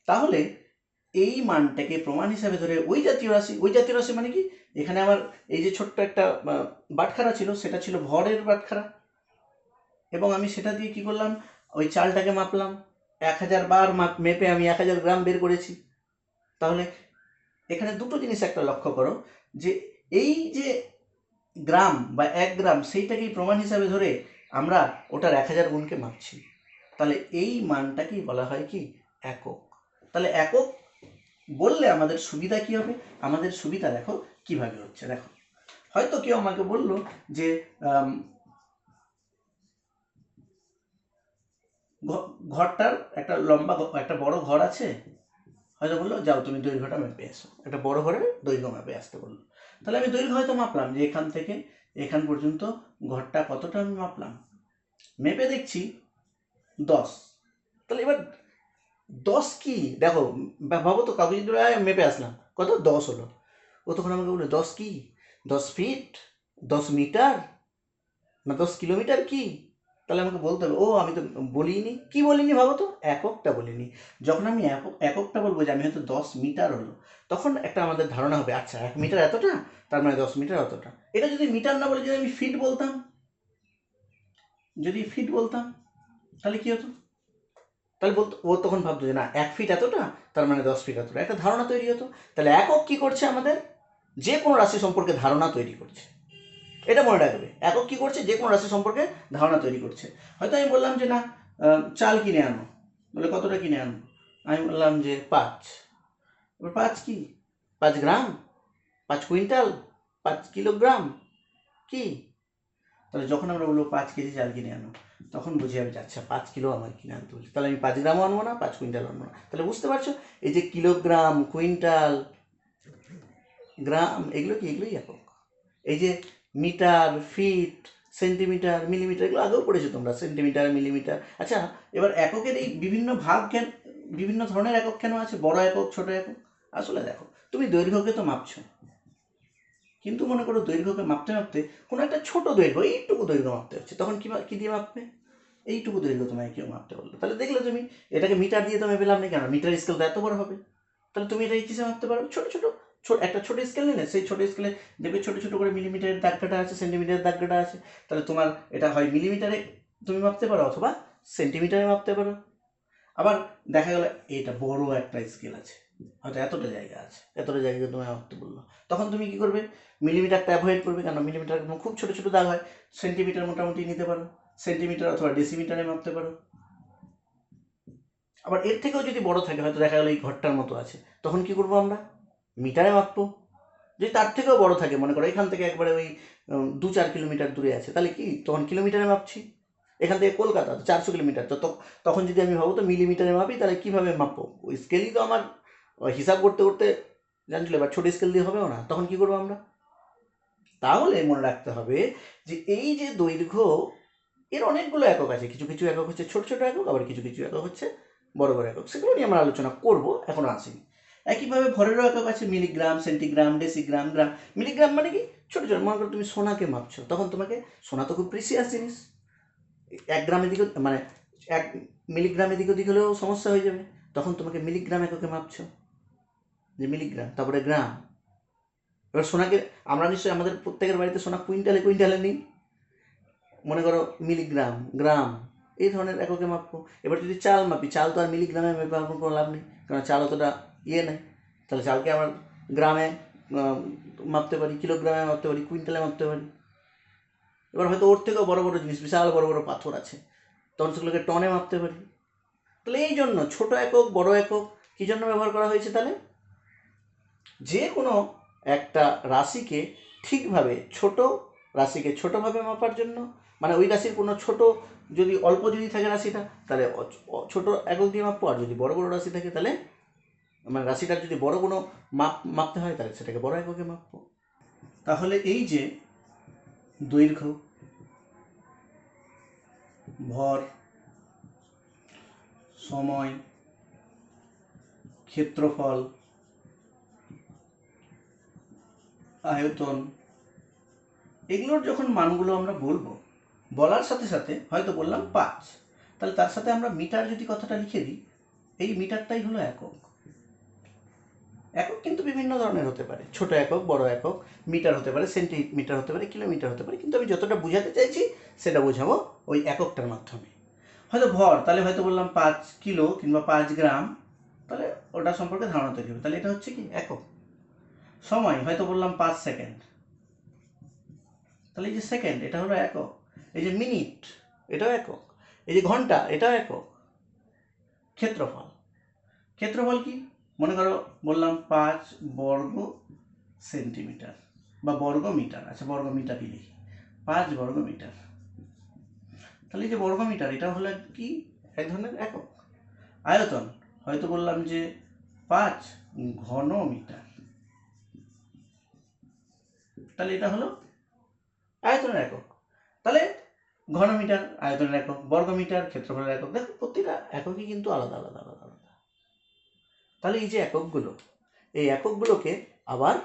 তাহলে এই মানটাকে প্রমাণ হিসাবে ধরে ওই জাতীয় রাশি মানে কি, এখানে আমার এই যে ছোট্ট একটা বাটখারা ছিল, সেটা ছিল ভরের বাটখারা, এবং আমি সেটা দিয়ে কি করলাম, ওই চালটাকে মাপলাম। 1000 বার মেপে আমি 1000 গ্রাম বের করেছি। তাহলে এখানে দুটো জিনিস একটা লক্ষ্য করো, যে এই যে গ্রাম বা 1 গ্রাম সেইটাকেই প্রমাণ হিসাবে ধরে আমরা ওটার 1000 গুণকে মাপছি। তাহলে এই মানটাকেই বলা হয় কি, একক। তাহলে একক বললে আমাদের সুবিধা কি হবে? আমাদের সুবিধা দেখো কিভাবে হচ্ছে। দেখো, হয়তো কেউ আমাকে বললো যে ঘরটার একটা লম্বা, একটা বড় ঘর আছে, হয়তো বললো যাও তুমি দৈর্ঘ্যটা মেপে এসো, একটা বড় ঘরের দৈর্ঘ্য মেপে আসতে বললো। তাহলে আমি দৈর্ঘ্য হয়তো মাপলাম যে এখান থেকে এখান পর্যন্ত ঘরটা কতটা আমি মাপলাম, মেপে দেখছি 10। তাহলে এবার 10 কি, দেখো ভাবো তো, কাগজ মেপে আসলাম, কত? 10 হলো। ও তখন আমাকে বললো 10 কি? 10 ফিট, 10 মিটার, না 10 কিলোমিটার কি? তাহলে আমাকে বলতে হবে, ও আমি তো বলিনি। কি বলিনি ভাবো তো? এককটা বলিনি। যখন আমি এককটা বলবো যে আমি হয়তো 10 মিটার হলো, তখন একটা আমাদের ধারণা হবে, আচ্ছা 1 মিটার এতটা, তার মানে 10 মিটার অতটা। এটা যদি মিটার না বলে যদি আমি ফিট বলতাম, তাহলে কি হতো? তাহলে বলতো, ও তখন ভাবতো যে না 1 ফিট এতটা, তার মানে 10 ফিট এতটা, একটা ধারণা তৈরি হতো। তাহলে একক কি করছে, আমাদের যে কোনো রাশি সম্পর্কে ধারণা তৈরি করছে। এটা মনে রাখবে, একক কি করছে, যে কোনো রাশি সম্পর্কে ধারণা তৈরি করছে। হয়তো আমি বললাম যে না চাল কিনে আনো, বলে কতটা কিনে আনো? আমি বললাম যে 5। এবার 5 কি? 5 গ্রাম, 5 কুইন্টাল, 5 কিলোগ্রাম কি? তাহলে যখন আমরা বলবো 5 কেজি চাল কিনে আনো, তখন বুঝে যাবে যে আচ্ছা 5 কিলো আমার কিনে আনতে বলছি। তাহলে আমি 5 গ্রামও আনবো না, 5 কুইন্টাল আনবো না। তাহলে বুঝতে পারছো, এই যে কিলোগ্রাম, কুইন্টাল, গ্রাম, এগুলো কি? এগুলোই একক। এই যে মিটার, ফিট, সেন্টিমিটার, মিলিমিটার, এগুলো আগেও পড়েছো তোমরা, সেন্টিমিটার, মিলিমিটার। আচ্ছা, এবার এককের এই বিভিন্ন ভাগ কেন, বিভিন্ন ধরনের একক কেন আছে? বড় একক, ছোট একক। আসলে দেখো, তুমি দৈর্ঘ্যকে তো মাপছো, কিন্তু মনে করো দৈর্ঘ্যকে মাপতে মাপতে কোনো একটা ছোট দৈর্ঘ্য, এইটুকু দৈর্ঘ্য মাপতে হচ্ছে, তখন কি দিয়ে মাপবে? এইটুকু দৈর্ঘ্য তোমায় কেউ মাপতে বললো, তাহলে দেখলে তুমি এটাকে মিটার দিয়ে তো মেপে লাভ নেই, কেন? মিটার স্কেল তো এত বড় হবে। তাহলে তুমি এটা কিসে মাপতে পারো? ছোট ছোট একটা ছোট স্কেল নিলে, সেই ছোট স্কেলে দেখবে ছোট ছোট করে মিলিমিটারের দাগ কাটা আছে, সেন্টিমিটারের দাগ কাটা আছে। তাহলে তোমার এটা হয় মিলিমিটারে তুমি মাপতে পারো, অথবা সেন্টিমিটারে মাপতে পারো। আবার দেখা গেল এটা বড় একটা স্কেল আছে, হয়তো এতটা জায়গা আছে, এতটা জায়গা তোমায় মাপতে বললো, তখন তুমি কি করবে? মিলিমিটারটা অ্যাভয়েড করবে, কারণ মিলিমিটার খুব ছোট ছোট দাগ হয়। সেন্টিমিটার মোটামুটি নিতে পারো, সেন্টিমিটার অথবা ডেসিমিটারে মাপতে পারো। আবার এর থেকেও যদি বড় থাকে, হয়তো দেখা গেলো এই ঘরটার মতো আছে, তখন কি করবো আমরা? মিটারে মাপবো। যদি তার থেকেও বড় থাকে, মনে করো এখান থেকে একবারে ওই 2-4 কিলোমিটার দূরে আছে, তাহলে কি তখন কিলোমিটারে মাপছি। এখান থেকে কলকাতা তো 400 কিলোমিটার, তো তখন যদি আমি ভাবো তো মিলিমিটারে মাপি, তাহলে কীভাবে মাপবো? ওই স্কেলই তো আমার হিসাব করতে করতে জানছিলে, এবার ছোটো স্কেল দিয়ে হবেও না, তখন কি করবো আমরা? তাহলে মনে রাখতে হবে যে এই যে দৈর্ঘ্য, এর অনেকগুলো একক আছে। কিছু কিছু একক হচ্ছে ছোট ছোট একক, আবার কিছু কিছু একক হচ্ছে বড় বড় একক, সেগুলো নিয়ে আমরা আলোচনা করবো, এখনো আসেনি। একইভাবে ভরেরও একক আছে, মিলিগ্রাম, সেন্টিগ্রাম, ডেসিগ্রাম, গ্রাম। মিলিগ্রাম মানে কি? ছোট ছোট, মনে করো তুমি সোনাকে মাপছো, তখন তোমাকে, সোনা তো খুব প্রিসিয়াস জিনিস, 1 গ্রাম এদিকে মানে 1 মিলিগ্রাম এদিক ওদিক হলেও সমস্যা হয়ে যাবে, তখন তোমাকে মিলিগ্রাম এককে মাপছো, যে মিলিগ্রাম, তারপরে গ্রাম। এবার সোনাকে আমরা নিশ্চয়ই আমাদের প্রত্যেকের বাড়িতে সোনা কুইন্টালে কুইন্টালে নিই, মনে করো মিলিগ্রাম, গ্রাম, এই ধরনের এককে মাপবো। এবার যদি চাল মাপি, চাল তো আর মিলিগ্রামে মেপে কোনো লাভ নেই, কারণ চাল অতটা নেই, তাহলে চালকে আমার গ্রামে মাপতে পারি, কিলোগ্রামে মাপতে পারি, কুইন্টালে মাপতে পারি। এবার হয়তো ওর থেকেও বড় বড় জিনিস, বিশাল বড় বড় পাথর আছে, তখন সেগুলোকে টনে মাপতে পারি। তাহলে এই জন্য ছোট একক, বড় একক কী জন্য ব্যবহার করা হয়েছে? তাহলে যে কোনো একটা রাশিকে ঠিকভাবে, ছোট রাশিকে ছোটোভাবে মাপার জন্য, মানে ওই রাশির কোনো ছোট যদি অল্প যদি থাকে রাশিটা, তাহলে ছোট একক দিয়ে মাপবো, আর যদি বড় বড় রাশি থাকে তাহলে, মানে রাশিটার যদি বড় কোনো মাপতে হয়, তাহলে সেটাকে বড় এককে মাপবো। তাহলে এই যে দৈর্ঘ্য, ভর, সময়, ক্ষেত্রফল, আয়তন, এগুলোর যখন মানগুলো আমরা বলবো, বলার সাথে সাথে হয়তো বললাম 5, তাহলে তার সাথে আমরা মিটার যদি কথাটা লিখে দিই, এই মিটারটাই হলো একক। একক কিন্তু বিভিন্ন ধরনের হতে পারে, ছোট একক, বড় একক, মিটার হতে পারে, সেন্টিমিটার হতে পারে, কিলোমিটার হতে পারে, কিন্তু আমি যতটা বোঝাতে চাইছি সেটা বোঝাবো ওই এককটার মাধ্যমে। হয়তো ভর, তাহলে হয়তো বললাম 5 কিলো কিংবা 5 গ্রাম, তাহলে ওটা সম্পর্কে ধারণা তৈরি হবে, তাহলে এটা হচ্ছে কি একক। সময় হয়তো বললাম 5 সেকেন্ড, তাহলে এই যে সেকেন্ড, এটা হলো একক। এই যে মিনিট, এটাও একক। এই যে ঘন্টা, এটাও একক। ক্ষেত্রফল, ক্ষেত্রফল কি? মনে করো বললাম 5 বর্গ সেন্টিমিটার বা বর্গ মিটার, আচ্ছা বর্গ মিটারই লিখি, 5 বর্গ মিটার। তাহলে এই যে বর্গ মিটার, এটা হলো কি? এক ধরনের একক। আয়তন হয়তো বললাম যে 5 ঘন মিটার, তাহলে এটা হলো আয়তনের একক। তাহলে ঘন মিটার আয়তনের একক, বর্গ মিটার ক্ষেত্রফলের একক। দেখো প্রতিটা এককই কিন্তু আলাদা আলাদা আলাদা আলাদা। তাহলে এই যে এককগুলো, এই এককগুলোকে আবার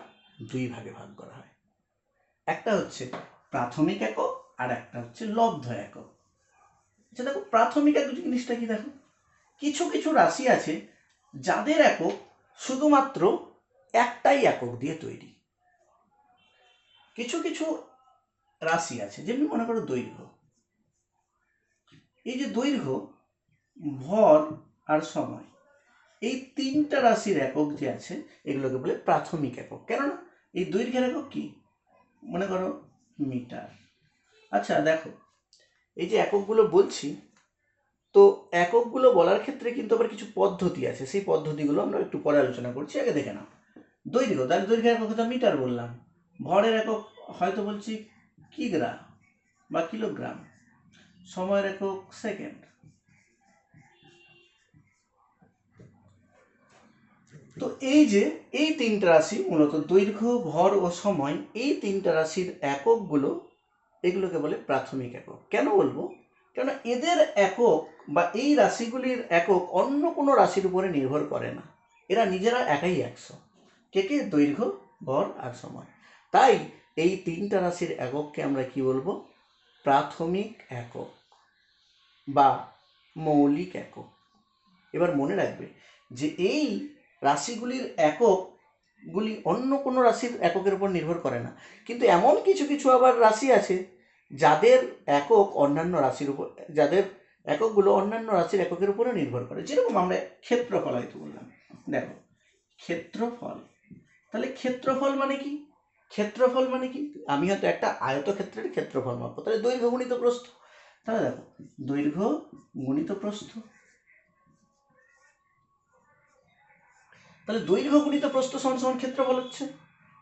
2 ভাগে ভাগ করা হয়। একটা হচ্ছে প্রাথমিক একক, আর একটা হচ্ছে লব্ধ একক। আচ্ছা দেখো, প্রাথমিক একক জিনিসটা কি? দেখো, কিছু কিছু রাশি আছে যাদের একক শুধুমাত্র একটাই একক দিয়ে তৈরি। কিছু কিছু রাশি আছে, যেমনি মনে করো দৈর্ঘ্য। এই যে দৈর্ঘ্য, ভর আর সময়, এই 3টা রাশির একক যে আছে, এগুলোকে বলে প্রাথমিক একক। কেননা এই দৈর্ঘ্যের একক কি? মনে করো মিটার। আচ্ছা দেখো, এই যে এককগুলো বলছি, তো এককগুলো বলার ক্ষেত্রে কিন্তু আবার কিছু পদ্ধতি আছে, সেই পদ্ধতিগুলো আমরা একটু পরে আলোচনা করছি, আগে দেখে নাও। দৈর্ঘ্য, তার দৈর্ঘ্যের একক তো মিটার বললাম। ভরের একক হয়তো বলছি কিগ্রা বা কিলোগ্রাম। সময়ের একক সেকেন্ড। তো এই যে এই 3টা রাশি, মূলত দৈর্ঘ্য, ভর ও সময়, এই 3টা রাশির এককগুলো, এগুলোকে বলে প্রাথমিক একক। কেন বলবো? কেন এদের একক বা এই রাশিগুলির একক অন্য কোনো রাশির উপরে নির্ভর করে না, এরা নিজেরা একাই 100। কে কে? দৈর্ঘ্য, ভর আর সময়। তাই এই 3টা রাশির একককে আমরা কি বলবো? প্রাথমিক একক বা মৌলিক একক। এবার মনে রাখবে যে এই রাশিগুলির এককগুলি অন্য কোনো রাশির এককের উপর নির্ভর করে না, কিন্তু এমন কিছু কিছু আবার রাশি আছে যাদের একক অন্যান্য রাশির উপর, যাদের এককগুলো অন্যান্য রাশির এককের উপরে নির্ভর করে। যেরকম আমরা ক্ষেত্রফল হয়তো বললাম, দেখো ক্ষেত্রফল, তাহলে ক্ষেত্রফল মানে কি? ক্ষেত্রফল মানে কি? আমি হয়তো একটা আয়তক্ষেত্রের ক্ষেত্রফল মাপবো, তাহলে দৈর্ঘ্য গুণিত প্রস্থ। তাহলে দেখো, দৈর্ঘ্য গুণিত প্রস্থ, তাহলে দৈর্ঘ্য গুণিত প্রস্থ সমান সমান ক্ষেত্রফল হচ্ছে।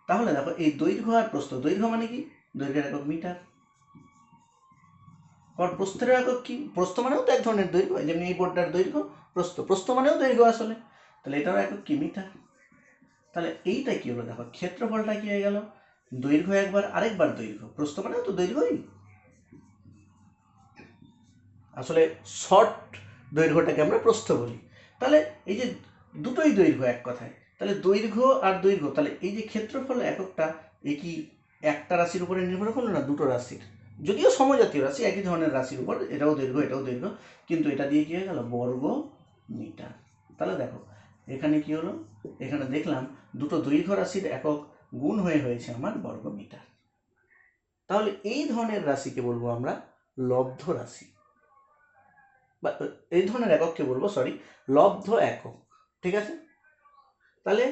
তাহলে দেখো এই দৈর্ঘ্য আর প্রস্থ, দৈর্ঘ্য মানে কি, দৈর্ঘ্যের একক মিটার, আর প্রস্থের একক কি, প্রস্থ মানেও তো এক ধরনের দৈর্ঘ্য, যেমনি এই বোর্ডটার দৈর্ঘ্য, প্রস্থ মানেও দৈর্ঘ্য আসলে, তাহলে এটারও একক কি, মিটার। তাহলে এইটা কি হলো, দেখো ক্ষেত্রফলটা কি হয়ে গেল, দৈর্ঘ্য একবার আরেকবার দৈর্ঘ্য, প্রস্থ মানেও তো দৈর্ঘ্যই, আসলে শর্ট দৈর্ঘ্যটাকে আমরা প্রস্থ বলি। তাহলে এই যে দুটোই দৈর্ঘ্য এক কথায়, তাহলে দৈর্ঘ্য আর দৈর্ঘ্য, তাহলে এই যে ক্ষেত্রফল এককটা, এ কি একটা রাশির উপরে নির্ভর করলো না, দুটো রাশির, যদিও সমজাতীয় রাশি, একই ধরনের রাশির উপর, এটাও দৈর্ঘ্য এটাও দৈর্ঘ্য, কিন্তু এটা দিয়ে কি হয়ে গেল, বর্গ মিটার। তাহলে দেখো এখানে কি হলো, এখানে দেখলাম দুটো দৈর্ঘ্য রাশির একক গুণ হয়েছে আমার বর্গ মিটার। তাহলে এই ধরনের রাশিকে বলবো আমরা লব্ধ রাশি, বা এই ধরনের একককে বলবো লব্ধ একক, ঠিক আছে। তাহলে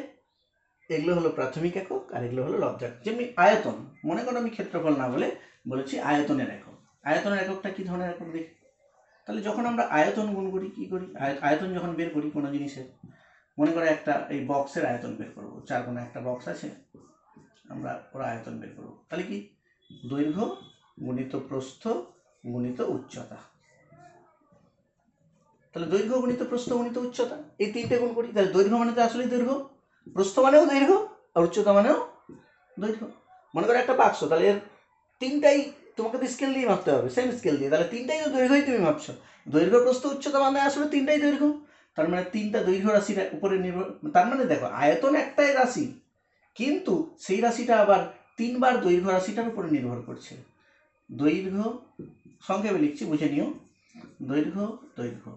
এগুলো হলো প্রাথমিক একক আর এগুলো হলো লব্ধ একক। যেমনি আয়তন, মনে করো আমি ক্ষেত্রফল না বলে বলেছি আয়তনের একক, আয়তনের এককটা কি ধরনের একক দেখি। তাহলে যখন আমরা আয়তন গুণ করি, কি করি, আয়তন যখন বের করি কোনো জিনিসের, মনে করো একটা এই বক্সের আয়তন বের করবো, চার কোণা একটা বক্স আছে, আমরা ওর আয়তন বের করবো, তাহলে কি দৈর্ঘ্য গুণিত প্রস্থ গুণিত উচ্চতা, তাহলে দৈর্ঘ্য গুণিত প্রস্থ গুণিত উচ্চতা, এই তিনটে গুণ করি, তাহলে দৈর্ঘ্য মানে তো আসলেই দৈর্ঘ্য, প্রস্থ মানেও দৈর্ঘ্য, আর উচ্চতা মানেও দৈর্ঘ্য। মনে করো একটা বাক্স, তাহলে এর তিনটাই তোমাকে তো স্কেল দিয়ে মাপতে হবে, সেম স্কেল দিয়ে, তাহলে তিনটাই তো দৈর্ঘ্যই তুমি মাপছো, দৈর্ঘ্য প্রস্থ উচ্চতা মানে আসলে তিনটাই দৈর্ঘ্য, তার মানে তিনটা দৈর্ঘ্য রাশির উপরে নির্ভর, তার মানে দেখো আয়তন একটাই রাশি, কিন্তু সেই রাশিটা আবার তিনবার দৈর্ঘ্য রাশিটার উপরে নির্ভর করছে। দৈর্ঘ্য সংক্ষেপে লিখছি, বুঝে নিও, দৈর্ঘ্য দৈর্ঘ্য,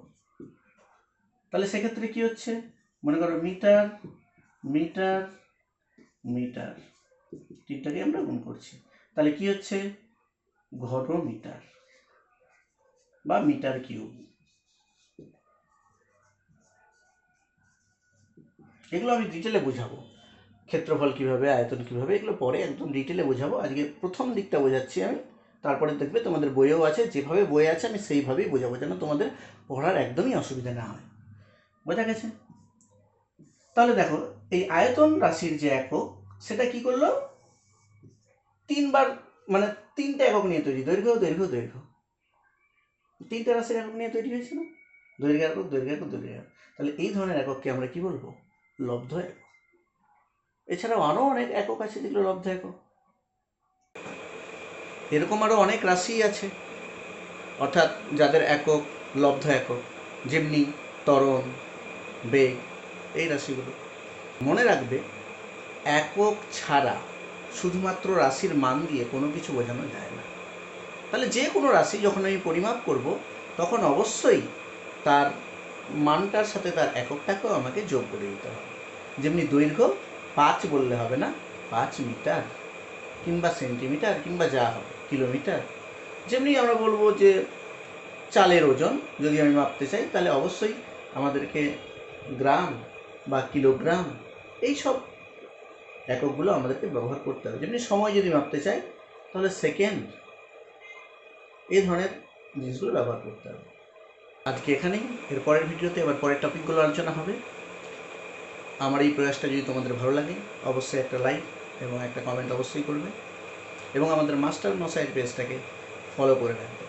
তাহলে সেক্ষেত্রে কি হচ্ছে, মনে করো মিটার মিটার মিটার, তিনটাকে আমরা গুণ করছি, তাহলে কি হচ্ছে ঘন মিটার বা মিটার কিউব। এগুলো আমি ডিটেলে বোঝাবো, ক্ষেত্রফল কিভাবে, আয়তন কিভাবে, এগুলো পরে একদম ডিটেলে বোঝাবো, আজকে প্রথম দিকটা বোঝাচ্ছি আমি, তারপরে দেখবে তোমাদের বইয়েও আছে, যেভাবে বই আছে আমি সেইভাবেই বোঝাবো, যেন তোমাদের পড়ার একদমই অসুবিধা না হয়, বোঝা গেছে। তাহলে দেখো এই আয়তন রাশির যে একক, সেটা কি করলো, তিনবার, মানে তিনটে একক নিয়ে তৈরি, দৈর্ঘ্য দৈর্ঘ্য দৈর্ঘ্য, তিনটে রাশির একক নিয়ে তৈরি হয়েছিল, দৈর্ঘ্য একক দৈর্ঘ্য একক দৈর্ঘ্য একক, তাহলে এই ধরনের একককে আমরা কি বলবো, লব্ধ একক। এছাড়াও আরও অনেক একক আছে যেগুলো লব্ধ একক, এরকম আরও অনেক রাশি আছে, অর্থাৎ যাদের একক লব্ধ একক, যেমনি ত্বরণ, বেগ, এই রাশিগুলো। মনে রাখবে একক ছাড়া শুধুমাত্র রাশির মান দিয়ে কোনো কিছু বোঝানো যায় না। তাহলে যে কোনো রাশি যখন আমি পরিমাপ করব, তখন অবশ্যই তার মানটার সাথে তার এককটাকেও আমাকে যোগ করে দিতে হবে। যেমনি দৈর্ঘ্য 5 বললে হবে না, 5 মিটার কিংবা সেন্টিমিটার কিংবা যা হবে কিলোমিটার। যেমনি আমরা বলবো যে চালের ওজন যদি আমি মাপতে চাই, তাহলে অবশ্যই আমাদেরকে গ্রাম বা কিলোগ্রাম এই সব এককগুলো আমাদেরকে ব্যবহার করতে হবে। যেমনি সময় যদি মাপতে চাই, তাহলে সেকেন্ড, এই ধরনের জিনিসগুলো ব্যবহার করতে হবে। আজকে এখানেই, এর পরের ভিডিওতে এবার পরের টপিকগুলো আলোচনা হবে। আমার এই প্রয়াসটা যদি তোমাদের ভালো লাগে, অবশ্যই একটা লাইক এবং একটা কমেন্ট অবশ্যই করবে, এবং আমাদের মাস্টার মশাইয়ের পেজটাকে ফলো করে রাখবে।